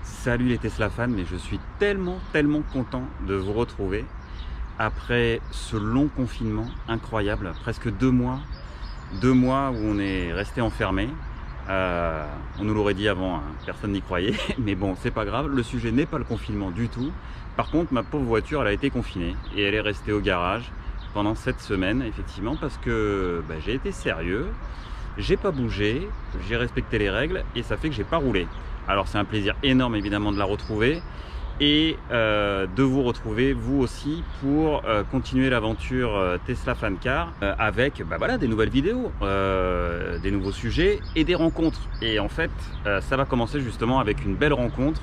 Salut les Tesla fans, mais je suis tellement content de vous retrouver après ce long confinement incroyable, presque 2 mois où on est resté enfermé. On nous l'aurait dit avant, hein, personne n'y croyait, mais bon, c'est pas grave, le sujet n'est pas le confinement du tout. Par contre, ma pauvre voiture, elle a été confinée et elle est restée au garage pendant cette semaine, effectivement, parce que j'ai été sérieux, j'ai pas bougé, j'ai respecté les règles et ça fait que j'ai pas roulé. Alors c'est un plaisir énorme évidemment de la retrouver et de vous retrouver vous aussi pour continuer l'aventure Tesla Fan Car avec des nouvelles vidéos, des nouveaux sujets et des rencontres. Et en fait ça va commencer justement avec une belle rencontre,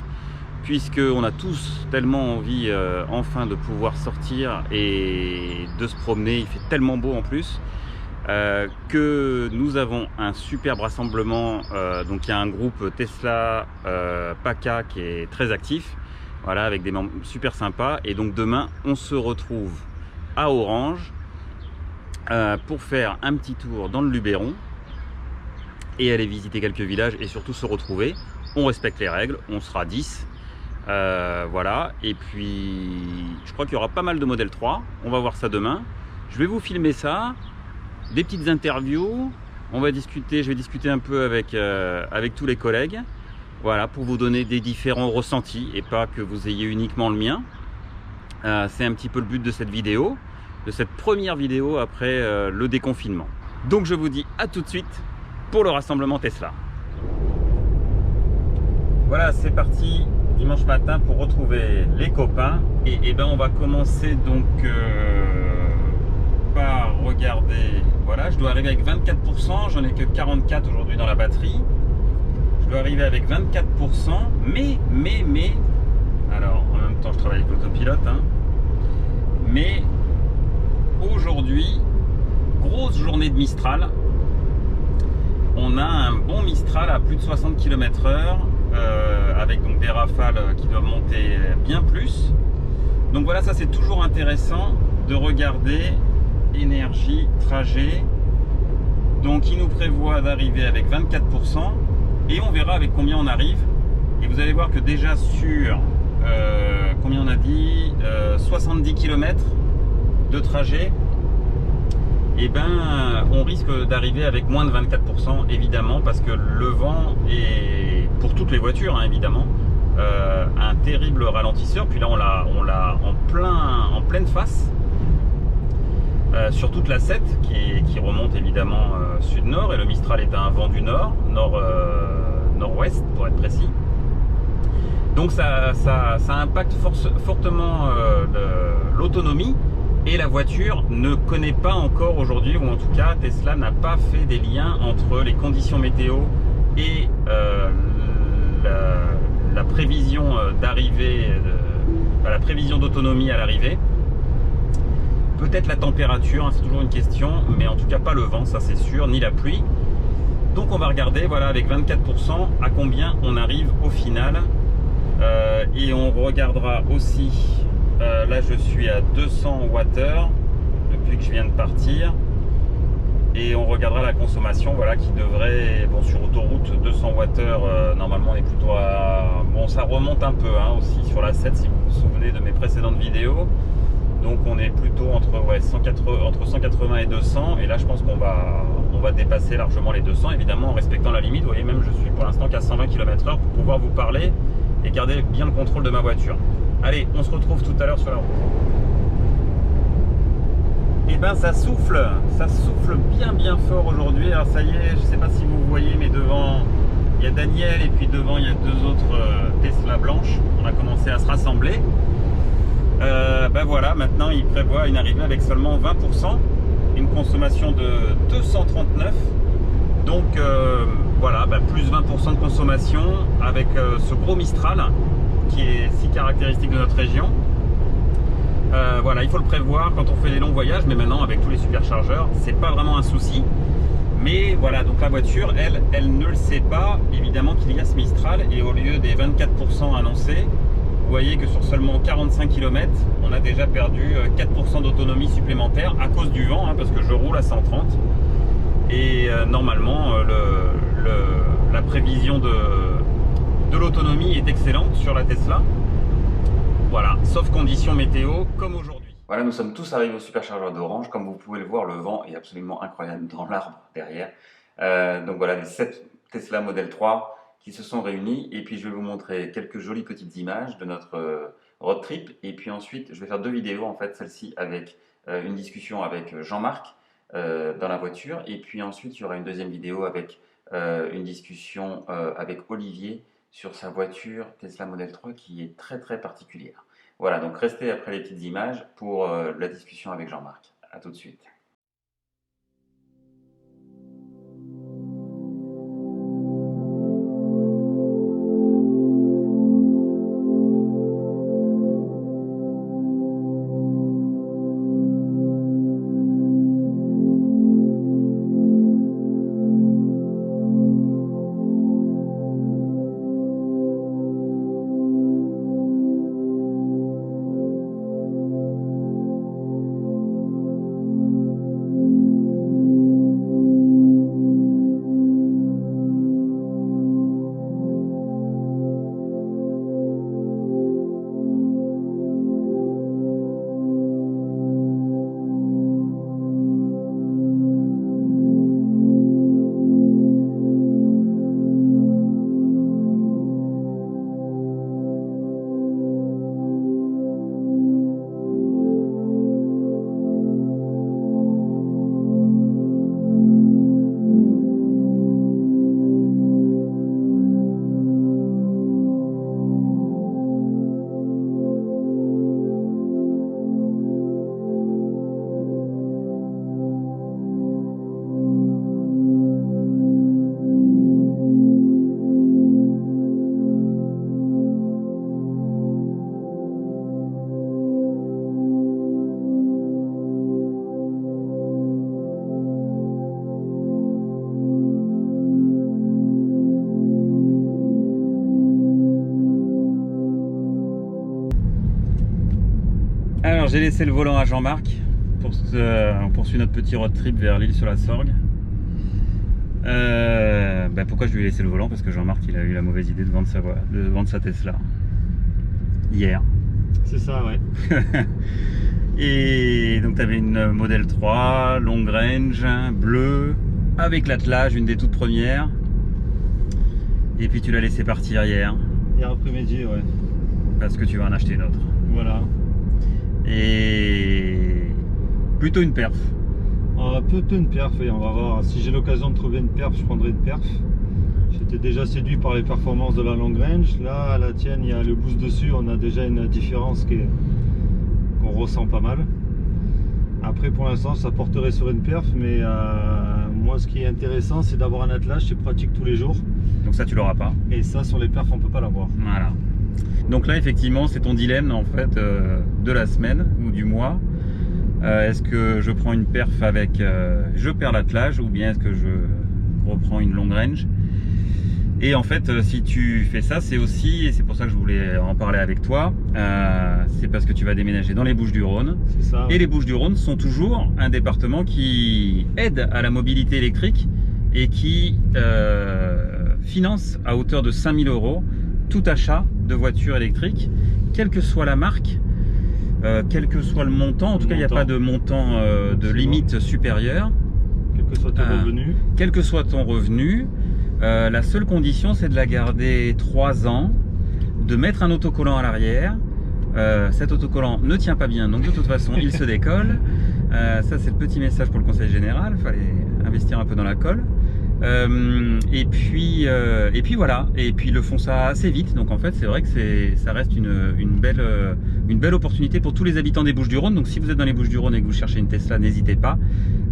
puisqu'on a tous tellement envie enfin de pouvoir sortir et de se promener. Il fait tellement beau en plus. Que nous avons un superbe rassemblement, donc il y a un groupe Tesla PACA qui est très actif, voilà, avec des membres super sympas, et donc demain on se retrouve à Orange pour faire un petit tour dans le Luberon et aller visiter quelques villages et surtout se retrouver. On respecte les règles, on sera 10, voilà, et puis je crois qu'il y aura pas mal de modèle 3, on va voir ça demain. Je vais vous filmer ça, des petites interviews, on va discuter, je vais discuter un peu avec tous les collègues, voilà, pour vous donner des différents ressentis et pas que vous ayez uniquement le mien. C'est un petit peu le but de cette vidéo, de cette première vidéo après le déconfinement. Donc je vous dis à tout de suite pour le rassemblement Tesla. Voilà, c'est parti dimanche matin pour retrouver les copains et on va commencer donc par regarder. Voilà, je dois arriver avec 24%, j'en ai que 44 aujourd'hui dans la batterie. Je dois arriver avec 24%, mais, alors en même temps je travaille avec l'autopilote, hein, mais aujourd'hui, grosse journée de Mistral. On a un bon Mistral à plus de 60 km/h, avec donc des rafales qui doivent monter bien plus. Donc voilà, ça c'est toujours intéressant de regarder. Énergie, trajet, donc il nous prévoit d'arriver avec 24% et on verra avec combien on arrive. Et vous allez voir que déjà sur combien on a dit 70 km de trajet, et on risque d'arriver avec moins de 24% évidemment, parce que le vent est, pour toutes les voitures hein, évidemment, un terrible ralentisseur. Puis là on l'a en pleine face. Sur toute la 7 qui remonte évidemment sud-nord, et le Mistral est à un vent du nord, nord-ouest pour être précis. Donc ça impacte fortement l'autonomie, et la voiture ne connaît pas encore aujourd'hui, ou en tout cas Tesla n'a pas fait des liens entre les conditions météo et la prévision d'arrivée, la prévision d'autonomie à l'arrivée. Peut-être la température, hein, c'est toujours une question, mais en tout cas pas le vent, ça c'est sûr, ni la pluie. Donc on va regarder, voilà, avec 24% à combien on arrive au final. Et on regardera aussi, là je suis à 200 Wh depuis que je viens de partir. Et on regardera la consommation, voilà, qui devrait, bon, sur autoroute 200 Wh, normalement on est plutôt à, bon, ça remonte un peu hein, aussi sur la 7 si vous vous souvenez de mes précédentes vidéos. Donc on est plutôt entre 180 et 200, et là je pense qu'on va dépasser largement les 200, évidemment en respectant la limite. Vous voyez, même je suis pour l'instant qu'à 120 km/h pour pouvoir vous parler et garder bien le contrôle de ma voiture. Allez, on se retrouve tout à l'heure sur la route. Et ça souffle bien fort aujourd'hui. Alors ça y est, je ne sais pas si vous voyez, mais devant il y a Daniel et puis devant il y a deux autres Tesla blanches. On a commencé à se rassembler. Voilà, maintenant il prévoit une arrivée avec seulement 20%, une consommation de 239. Donc voilà, plus 20% de consommation avec ce gros Mistral qui est si caractéristique de notre région. Voilà, il faut le prévoir quand on fait des longs voyages, mais maintenant avec tous les superchargeurs, c'est pas vraiment un souci. Mais voilà, donc la voiture, elle ne le sait pas, évidemment, qu'il y a ce Mistral, et au lieu des 24% annoncés, vous voyez que sur seulement 45 km, on a déjà perdu 4% d'autonomie supplémentaire à cause du vent, hein, parce que je roule à 130. Et normalement, la prévision de l'autonomie est excellente sur la Tesla. Voilà, sauf conditions météo comme aujourd'hui. Voilà, nous sommes tous arrivés au superchargeur d'Orange. Comme vous pouvez le voir, le vent est absolument incroyable dans l'arbre derrière. Donc voilà, les 7 Tesla Model 3 qui se sont réunis. Et puis je vais vous montrer quelques jolies petites images de notre road trip. Et puis ensuite, je vais faire 2 vidéos, en fait, celle-ci avec une discussion avec Jean-Marc dans la voiture. Et puis ensuite, il y aura une deuxième vidéo avec une discussion avec Olivier sur sa voiture Tesla Model 3 qui est très très particulière. Voilà, donc restez après les petites images pour la discussion avec Jean-Marc. A tout de suite. Alors j'ai laissé le volant à Jean-Marc pour on poursuit notre petit road trip vers l'île sur la Sorgue. Pourquoi je lui ai laissé le volant? Parce que Jean-Marc il a eu la mauvaise idée de vendre sa Tesla hier. C'est ça, ouais. Et donc tu avais une Model 3 long range bleue avec l'attelage, une des toutes premières, et puis tu l'as laissé partir hier après-midi, ouais, parce que tu vas en acheter une autre. Voilà. Et plutôt une perf. Plutôt une perf, et on va voir. Si j'ai l'occasion de trouver une perf, je prendrai une perf. J'étais déjà séduit par les performances de la long range. Là, à la tienne, il y a le boost dessus. On a déjà une différence qu'on ressent pas mal. Après, pour l'instant, ça porterait sur une perf, mais moi, ce qui est intéressant, c'est d'avoir un attelage. C'est pratique tous les jours. Donc ça, tu l'auras pas. Et ça, sur les perfs, on peut pas l'avoir. Voilà. Donc là, effectivement, c'est ton dilemme en fait de la semaine ou du mois. Est-ce que je prends une perf avec je perds l'attelage, ou bien est-ce que je reprends une long range? Et en fait, si tu fais ça, c'est aussi, et c'est pour ça que je voulais en parler avec toi, c'est parce que tu vas déménager dans les Bouches-du-Rhône. C'est ça. Et les Bouches-du-Rhône sont toujours un département qui aide à la mobilité électrique et qui finance à hauteur de 5 000 € tout achat de voiture électrique, quelle que soit la marque, quel que soit le montant. En tout cas, il n'y a pas de montant de limite supérieure. Quel que soit ton revenu. Quel que soit ton revenu. La seule condition, c'est de la garder 3 ans, de mettre un autocollant à l'arrière. Cet autocollant ne tient pas bien, donc de toute façon, il se décolle. Ça, c'est le petit message pour le conseil général. Il fallait investir un peu dans la colle. Et puis voilà, et puis ils le font ça assez vite, donc en fait c'est vrai que ça reste une belle opportunité pour tous les habitants des Bouches-du-Rhône. Donc si vous êtes dans les Bouches-du-Rhône et que vous cherchez une Tesla, n'hésitez pas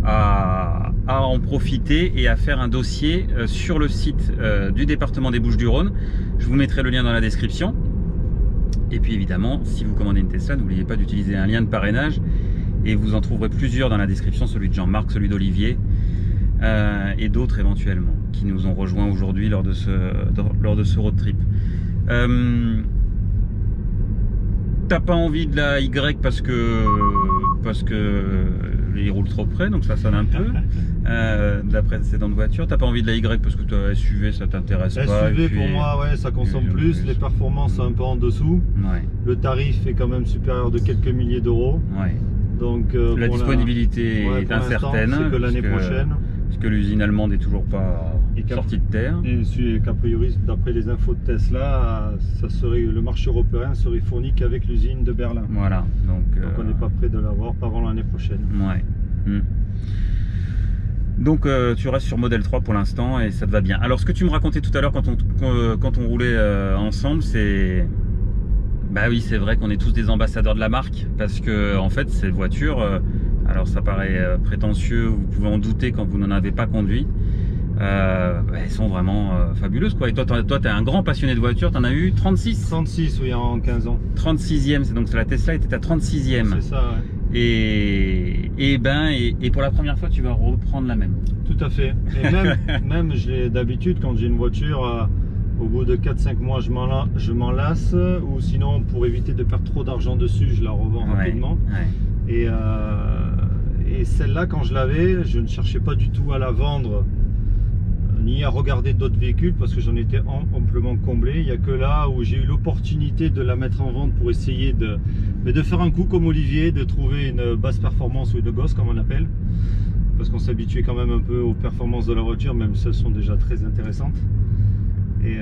à en profiter et à faire un dossier sur le site du département des Bouches-du-Rhône. Je vous mettrai le lien dans la description. Et puis évidemment, si vous commandez une Tesla, n'oubliez pas d'utiliser un lien de parrainage, et vous en trouverez plusieurs dans la description, celui de Jean-Marc, celui d'Olivier, et d'autres éventuellement qui nous ont rejoints aujourd'hui lors de ce road trip. T'as pas envie de la Y parce que il roule trop près, donc ça sonne un peu. de la précédente voiture. T'as pas envie de la Y parce que toi, SUV ça t'intéresse pas. SUV et puis... pour moi, ouais, ça consomme plus. Les performances sont un peu en dessous. Ouais. Le tarif est quand même supérieur de quelques milliers d'euros. Ouais. Donc la disponibilité ouais, est incertaine. C'est que l'année prochaine. Parce que l'usine allemande est toujours pas sortie de terre. Et qu'a priori, d'après les infos de Tesla, le marché européen serait fourni qu'avec l'usine de Berlin. Voilà. Donc on n'est pas prêt de l'avoir, pas avant l'année prochaine. Ouais. Donc tu restes sur Model 3 pour l'instant et ça te va bien. Alors ce que tu me racontais tout à l'heure quand on roulait ensemble, c'est... Bah oui, c'est vrai qu'on est tous des ambassadeurs de la marque parce que en fait ces voitures, alors ça paraît prétentieux, vous pouvez en douter quand vous n'en avez pas conduit, elles sont vraiment fabuleuses quoi. Et toi tu es un grand passionné de voitures, tu en as eu 36 36 oui, en 15 ans. 36e, c'est donc la Tesla était à 36e. C'est ça, ouais. Et pour la première fois tu vas reprendre la même. Tout à fait. Et même d'habitude quand j'ai une voiture, au bout de 4-5 mois je m'en lasse, ou sinon pour éviter de perdre trop d'argent dessus je la revends rapidement. Ouais. Et celle-là quand je l'avais, je ne cherchais pas du tout à la vendre ni à regarder d'autres véhicules parce que j'en étais amplement comblé. Il n'y a que là où j'ai eu l'opportunité de la mettre en vente pour essayer de faire un coup comme Olivier, de trouver une basse performance ou une gosse comme on appelle, parce qu'on s'habituait quand même un peu aux performances de la voiture, même si elles sont déjà très intéressantes. Et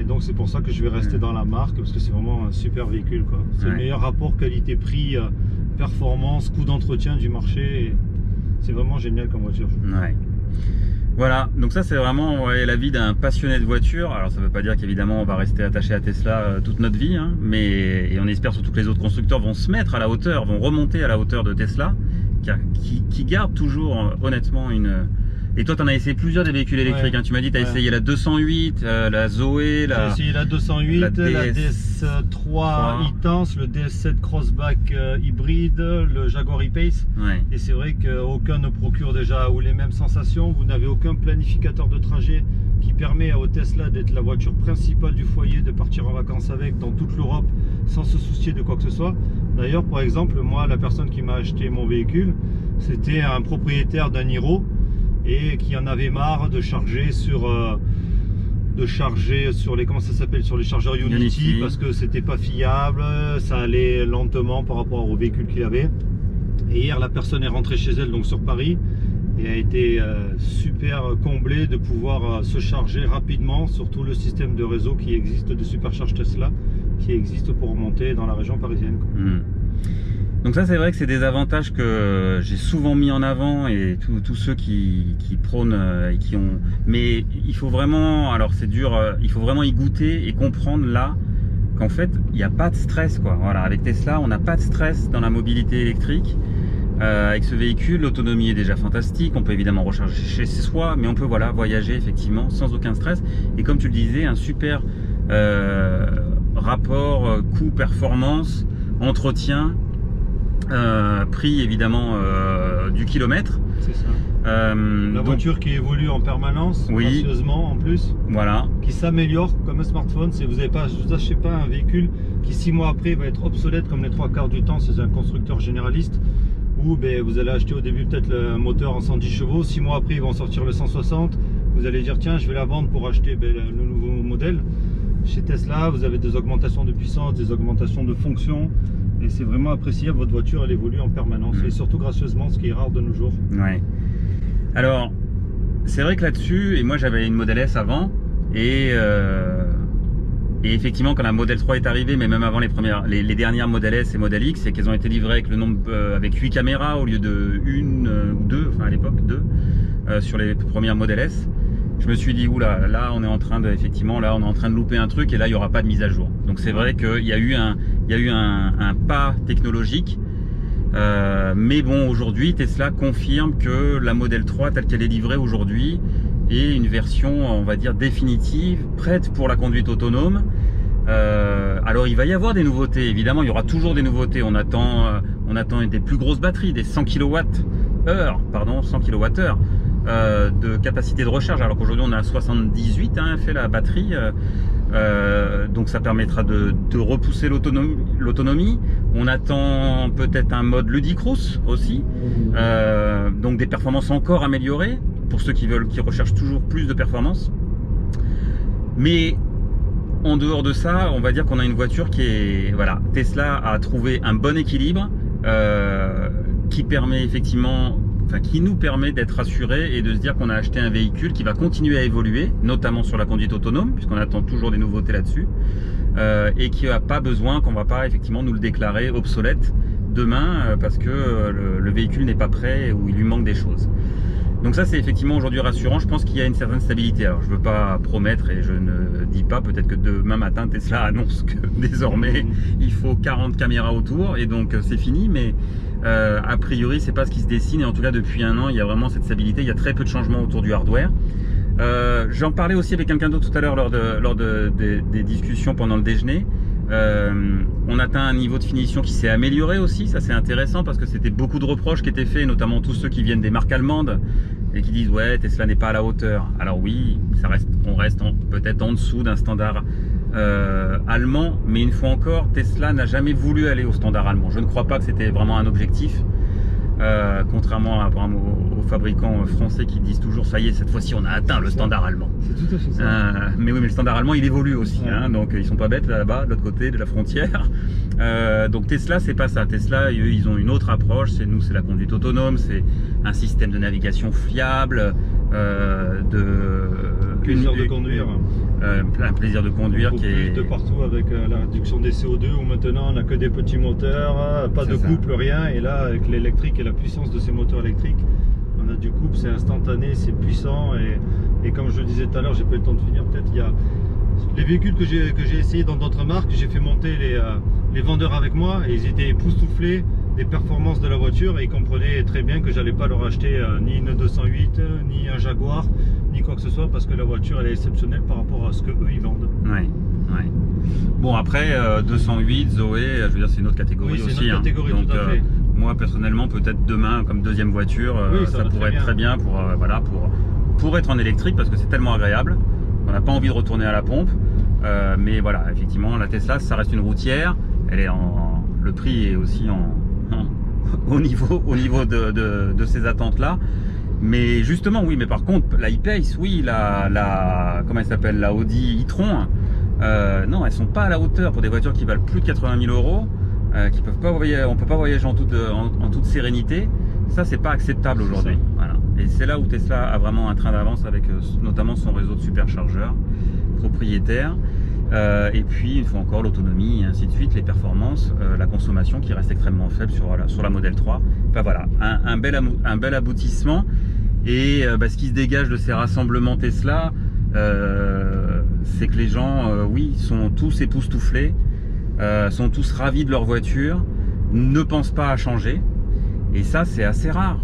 donc c'est pour ça que je vais rester dans la marque, parce que c'est vraiment un super véhicule quoi. C'est le meilleur rapport qualité-prix, performance, coût d'entretien du marché. C'est vraiment génial comme voiture. Ouais. Voilà, donc ça c'est vraiment la vie d'un passionné de voiture. Alors ça veut pas dire qu'évidemment on va rester attaché à Tesla toute notre vie, hein, et on espère surtout que les autres constructeurs vont se mettre à la hauteur, vont remonter à la hauteur de Tesla, qui garde toujours honnêtement une... Et toi, tu en as essayé plusieurs des véhicules électriques. Hein. Tu m'as dit que tu as essayé la 208, la Zoé, J'ai essayé la 208, la DS3 e-Tense, le DS7 Crossback hybride, le Jaguar E-Pace. Ouais. Et c'est vrai qu'aucun ne procure déjà ou les mêmes sensations. Vous n'avez aucun planificateur de trajet qui permet au Tesla d'être la voiture principale du foyer, de partir en vacances avec dans toute l'Europe sans se soucier de quoi que ce soit. D'ailleurs, par exemple, moi, la personne qui m'a acheté mon véhicule, c'était un propriétaire d'un Niro, et qui en avait marre de charger sur les, comment ça s'appelle, sur les chargeurs Unity parce que c'était pas fiable, ça allait lentement par rapport au véhicule qu'il avait. Et hier la personne est rentrée chez elle, donc sur Paris, et a été super comblée de pouvoir se charger rapidement sur tout le système de réseau qui existe de supercharge Tesla qui existe pour remonter dans la région parisienne quoi. Donc ça c'est vrai que c'est des avantages que j'ai souvent mis en avant, et tous ceux qui prônent et qui ont... Mais il faut vraiment, alors c'est dur, il faut vraiment y goûter et comprendre là qu'en fait il n'y a pas de stress quoi. Voilà, avec Tesla on n'a pas de stress dans la mobilité électrique. Avec ce véhicule, l'autonomie est déjà fantastique, on peut évidemment recharger chez soi, mais on peut voilà, voyager effectivement sans aucun stress. Et comme tu le disais, un super rapport coût-performance, entretien, prix évidemment du kilomètre. C'est ça. La voiture qui évolue en permanence, gracieusement en plus. Voilà. Qui s'améliore comme un smartphone. Si vous n'achetez pas un véhicule qui 6 mois après va être obsolète comme les 3/4 du temps, c'est un constructeur généraliste. Ou vous allez acheter au début peut-être un moteur en 110 chevaux, 6 mois après ils vont sortir le 160. Vous allez dire tiens je vais la vendre pour acheter le nouveau modèle. Chez Tesla vous avez des augmentations de puissance, des augmentations de fonction. Et c'est vraiment appréciable, votre voiture elle évolue en permanence et surtout gracieusement, ce qui est rare de nos jours. Ouais. Alors c'est vrai que là-dessus, et moi j'avais une Model S avant, et effectivement quand la Model 3 est arrivée, mais même avant les dernières Model S et Model X, et qu'elles ont été livrées avec le nombre avec 8 caméras au lieu de 1 ou 2, enfin à l'époque 2 sur les premières Model S, je me suis dit oula, là on est en train de louper un truc, et là il n'y aura pas de mise à jour. Donc c'est vrai qu'il y a eu un pas technologique, mais bon, aujourd'hui Tesla confirme que la Model 3 telle qu'elle est livrée aujourd'hui est une version, on va dire, définitive, prête pour la conduite autonome. Alors il va y avoir des nouveautés, évidemment il y aura toujours des nouveautés. On attend des plus grosses batteries, des 100 kWh de capacité de recharge, alors qu'aujourd'hui on a 78 fait la batterie. Donc ça permettra de repousser l'autonomie. On attend peut-être un mode ludicrous aussi, donc des performances encore améliorées pour ceux qui recherchent toujours plus de performance. Mais en dehors de ça, on va dire qu'on a une voiture qui est, voilà, Tesla a trouvé un bon équilibre qui permet effectivement, qui nous permet d'être rassurés et de se dire qu'on a acheté un véhicule qui va continuer à évoluer, notamment sur la conduite autonome, puisqu'on attend toujours des nouveautés là-dessus, et qui n'a pas besoin, qu'on va pas effectivement nous le déclarer obsolète demain parce que le véhicule n'est pas prêt ou il lui manque des choses. Donc ça, c'est effectivement aujourd'hui rassurant. Je pense qu'il y a une certaine stabilité. Alors je ne veux pas promettre et je ne dis pas, peut-être que demain matin Tesla annonce que désormais il faut 40 caméras autour et donc c'est fini, mais a priori c'est pas ce qui se dessine, et en tout cas depuis un an il y a vraiment cette stabilité. Il y a très peu de changements autour du hardware. J'en parlais aussi avec quelqu'un d'autre tout à l'heure lors des discussions pendant le déjeuner. On atteint un niveau de finition qui s'est amélioré aussi, ça c'est intéressant parce que c'était beaucoup de reproches qui étaient faits, notamment tous ceux qui viennent des marques allemandes et qui disent ouais, Tesla n'est pas à la hauteur. Alors oui, on reste peut-être en dessous d'un standard allemand, mais une fois encore, Tesla n'a jamais voulu aller au standard allemand. Je ne crois pas que c'était vraiment un objectif, contrairement aux fabricants français qui disent toujours ça y est, cette fois-ci on a atteint le standard allemand. C'est tout à fait ça. Mais oui, mais le standard allemand il évolue aussi, hein, donc ils sont pas bêtes là-bas, de l'autre côté de la frontière. Donc Tesla c'est pas ça. Tesla eux, ils ont une autre approche. C'est la conduite autonome, c'est un système de navigation fiable, plaisir de conduire. Un plaisir de conduire qui est de partout avec la réduction des CO2 où maintenant on n'a que des petits moteurs, pas de couple, rien, et là avec l'électrique et la puissance de ces moteurs électriques, on a du couple, c'est instantané, c'est puissant, et comme je le disais tout à l'heure, j'ai pas eu le temps de finir peut-être, il y a les véhicules que j'ai essayé dans d'autres marques, j'ai fait monter les vendeurs avec moi et ils étaient époustouflés des performances de la voiture et ils comprenaient très bien que j'allais pas leur acheter ni une 208, ni un Jaguar, ni quoi que ce soit, parce que la voiture elle est exceptionnelle par rapport à ce que eux ils vendent. Ouais. Bon après 208, Zoé, je veux dire c'est une autre catégorie aussi. Une autre catégorie, donc tout à fait. moi personnellement peut-être demain comme deuxième voiture, ça pourrait être très bien pour être en électrique parce que c'est tellement agréable. On n'a pas envie de retourner à la pompe, mais voilà, effectivement la Tesla ça reste une routière, elle est le prix est aussi au niveau de ces attentes là. Mais justement oui, mais par contre la e-Pace, oui, comment elle s'appelle, la Audi e-tron, non, elles sont pas à la hauteur pour des voitures qui valent plus de 80 000 euros, qui peuvent pas voyager, on peut pas voyager en toute sérénité. Ça c'est pas acceptable aujourd'hui. Voilà. Et c'est là où Tesla a vraiment un train d'avance avec notamment son réseau de superchargeurs propriétaires. Et puis une fois encore l'autonomie et ainsi de suite, les performances, la consommation qui reste extrêmement faible sur la Model 3. Enfin, voilà, un bel aboutissement. Et ce qui se dégage de ces rassemblements Tesla, c'est que les gens, oui, sont tous époustouflés, sont tous ravis de leur voiture, ne pensent pas à changer. Et ça, c'est assez rare.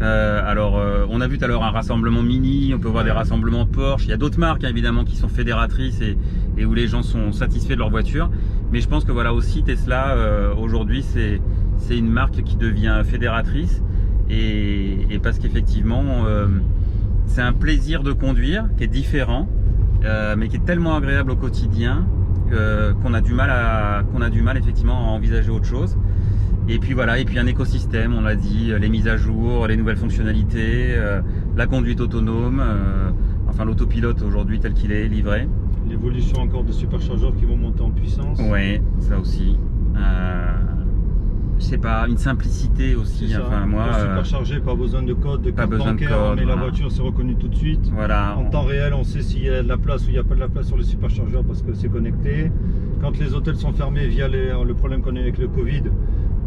On a vu tout à l'heure un rassemblement Mini, on peut voir des rassemblements Porsche, il y a d'autres marques hein, évidemment qui sont fédératrices et où les gens sont satisfaits de leur voiture, mais je pense que voilà aussi Tesla aujourd'hui c'est une marque qui devient fédératrice et parce qu'effectivement c'est un plaisir de conduire qui est différent mais qui est tellement agréable au quotidien qu'on a du mal effectivement à envisager autre chose. Et puis voilà, et puis un écosystème, on l'a dit, les mises à jour, les nouvelles fonctionnalités, la conduite autonome, enfin l'autopilote aujourd'hui tel qu'il est livré. L'évolution encore de superchargeurs qui vont monter en puissance. Ouais, ça aussi. Je sais pas, une simplicité aussi. Enfin moi. Superchargé, pas besoin de code, de carte bancaire, mais la voiture s'est reconnue tout de suite. Voilà. En temps réel, on sait s'il y a de la place ou il n'y a pas de la place sur le superchargeur parce que c'est connecté. Quand les hôtels sont fermés via le problème qu'on a avec le Covid,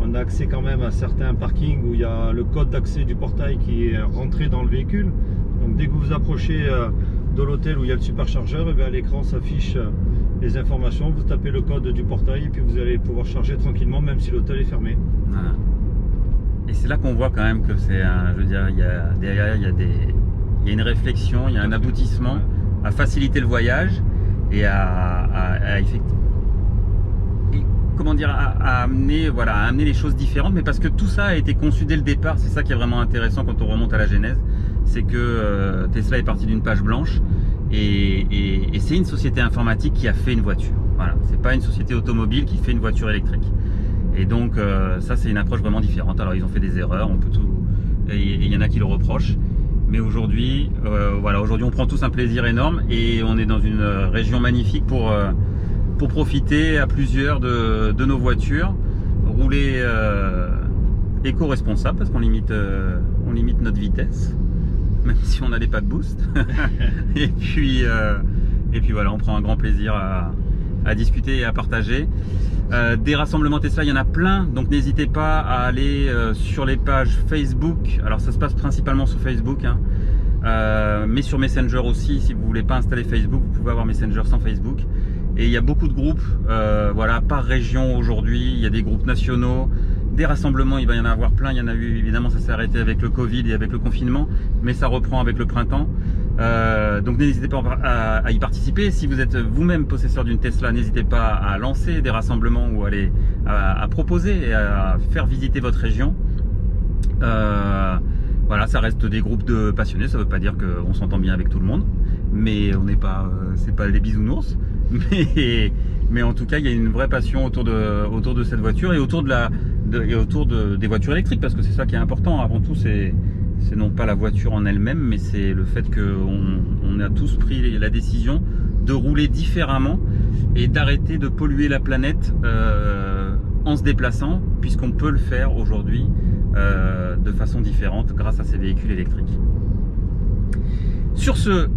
on a accès quand même à certains parkings où il y a le code d'accès du portail qui est rentré dans le véhicule. Donc dès que vous vous approchez de l'hôtel où il y a le superchargeur, et bien à l'écran s'affiche les informations, vous tapez le code du portail et puis vous allez pouvoir charger tranquillement même si l'hôtel est fermé. Voilà. Et c'est là qu'on voit quand même que c'est je veux dire, derrière il y a une réflexion, il y a un aboutissement à faciliter le voyage et à effectivement à amener les choses différentes, mais parce que tout ça a été conçu dès le départ. C'est ça qui est vraiment intéressant quand on remonte à la genèse, c'est que Tesla est parti d'une page blanche Et c'est une société informatique qui a fait une voiture. Voilà, c'est pas une société automobile qui fait une voiture électrique. Et donc ça c'est une approche vraiment différente. Alors ils ont fait des erreurs, on peut tout, et il y en a qui le reprochent. Mais aujourd'hui, voilà, aujourd'hui on prend tous un plaisir énorme et on est dans une région magnifique pour profiter à plusieurs de nos voitures, rouler éco-responsable parce qu'on limite notre vitesse, même si on a des packs boost. et puis voilà, on prend un grand plaisir à discuter et à partager. Des rassemblements Tesla, il y en a plein, donc n'hésitez pas à aller sur les pages Facebook. Alors ça se passe principalement sur Facebook, hein. Mais sur Messenger aussi. Si vous voulez pas installer Facebook, vous pouvez avoir Messenger sans Facebook. Et il y a beaucoup de groupes, voilà, par région aujourd'hui. Il y a des groupes nationaux, des rassemblements, il va y en avoir plein. Il y en a eu, évidemment, ça s'est arrêté avec le Covid et avec le confinement, mais ça reprend avec le printemps. Donc n'hésitez pas à y participer. Si vous êtes vous-même possesseur d'une Tesla, n'hésitez pas à lancer des rassemblements ou à proposer et à faire visiter votre région. Voilà, ça reste des groupes de passionnés. Ça ne veut pas dire qu'on s'entend bien avec tout le monde, mais on n'est pas, c'est pas les bisounours. Mais en tout cas, il y a une vraie passion autour de cette voiture et autour des voitures électriques, parce que c'est ça qui est important. Avant tout, c'est non pas la voiture en elle-même, mais c'est le fait qu'on a tous pris la décision de rouler différemment et d'arrêter de polluer la planète en se déplaçant, puisqu'on peut le faire aujourd'hui de façon différente grâce à ces véhicules électriques. Sur ce,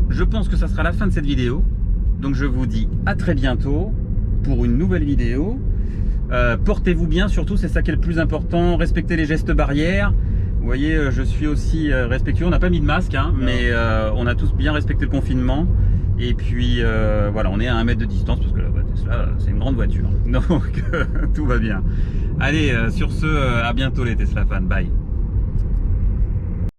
je pense que ça sera la fin de cette vidéo. Donc je vous dis à très bientôt pour une nouvelle vidéo. Portez-vous bien, surtout, c'est ça qui est le plus important. Respectez les gestes barrières. Vous voyez, je suis aussi respectueux. On n'a pas mis de masque, hein, mais on a tous bien respecté le confinement. Et puis voilà, on est à 1 mètre de distance parce que la Tesla, c'est une grande voiture. Donc tout va bien. Allez, sur ce, à bientôt les Tesla fans. Bye.